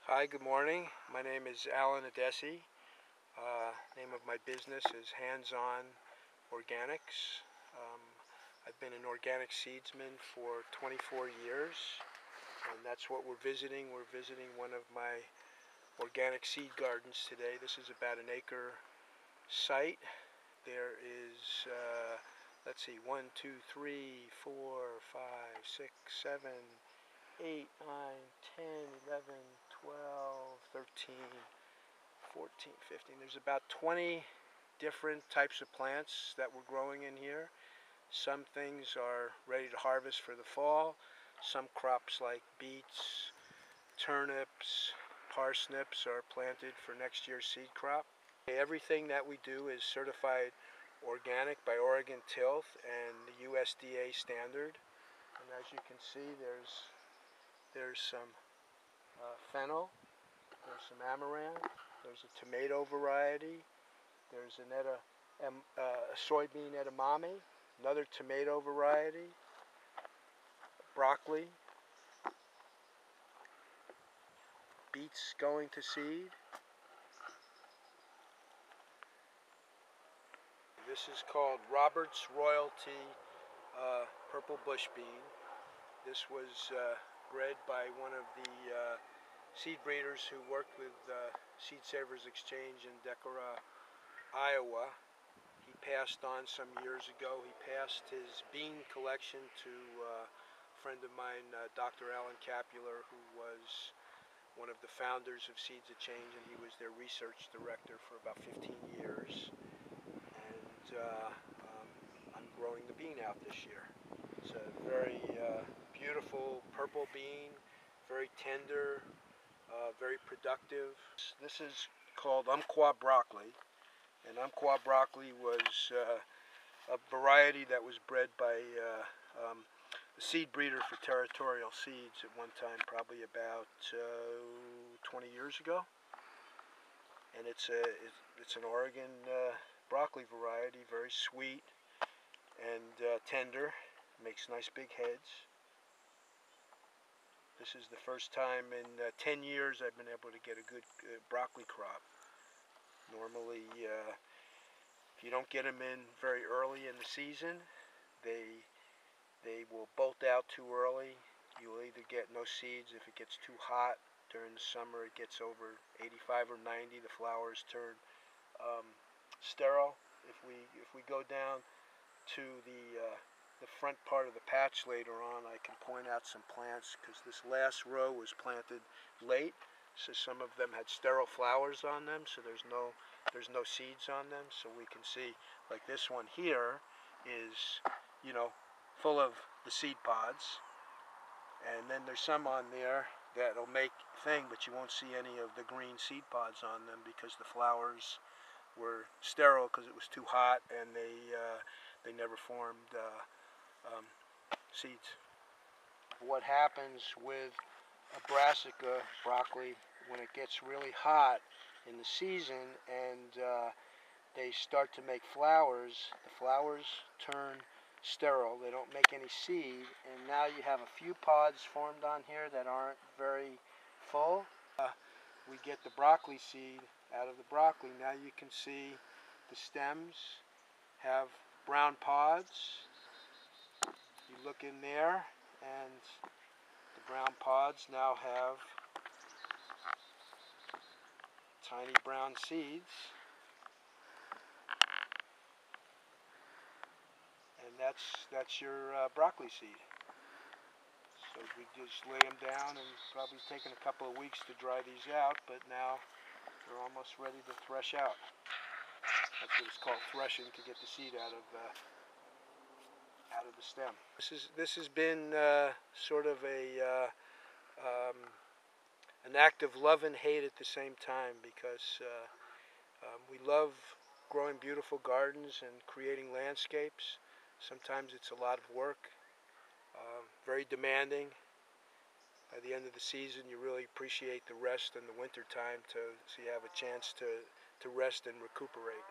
Hi, good morning. My name is Adesse. Name of my business is Hands-On Organics. I've been an organic seedsman for 24 years, and that's what we're visiting. We're visiting one of my organic seed gardens today. This is about an acre site. There is, let's see, 1, 2, 3, 4, 5, 6, 7, 8, 9, 10, 11, 12, 13, 14, 15. There's about 20 different types of plants that we're growing in here. Some things are ready to harvest for the fall. Some crops like beets, turnips, parsnips are planted for next year's seed crop. Everything that we do is certified organic by Oregon Tilth and the USDA standard. And as you can see, there's some fennel, there's some amaranth, there's a tomato variety, there's a soybean edamame, another tomato variety, broccoli, beets going to seed. This is called Robert's Royalty Purple Bush Bean. This was bred by one of the seed breeders who worked with Seed Savers Exchange in Decorah, Iowa. He passed on some years ago. He passed his bean collection to a friend of mine, Dr. Alan Capular, who was one of the founders of Seeds Exchange, and he was their research director for about 15 years. And I'm growing the bean out this year. It's a very beautiful purple bean, very tender, very productive. This is called Umpqua broccoli, and Umpqua broccoli was a variety that was bred by the seed breeder for Territorial Seeds at one time, probably about 20 years ago. And it's an Oregon broccoli variety, very sweet and tender, makes nice big heads. This is the first time in 10 years I've been able to get a good broccoli crop. Normally, if you don't get them in very early in the season, they will bolt out too early. You'll either get no seeds if it gets too hot. During the summer, it gets over 85 or 90. The flowers turn sterile. If we go down to the front part of the patch later on, I can point out some plants, because this last row was planted late, so some of them had sterile flowers on them, so there's no seeds on them. So we can see, like this one here is, full of the seed pods, and then there's some on there that'll make thing, but you won't see any of the green seed pods on them because the flowers were sterile because it was too hot, and they never formed seeds. What happens with a brassica broccoli when it gets really hot in the season and they start to make flowers, the flowers turn sterile, they don't make any seed, and now you have a few pods formed on here that aren't very full. We get the broccoli seed out of the broccoli. Now you can see the stems have brown pods. You look in there, and the brown pods now have tiny brown seeds. And that's your broccoli seed. So we just lay them down, and it's probably taken a couple of weeks to dry these out, but now they're almost ready to thresh out. That's what it's called, threshing, to get the seed out of the stem. This has been sort of an act of love and hate at the same time, because we love growing beautiful gardens and creating landscapes. Sometimes it's a lot of work, very demanding. By the end of the season, you really appreciate the rest in the winter time, so you have a chance to rest and recuperate.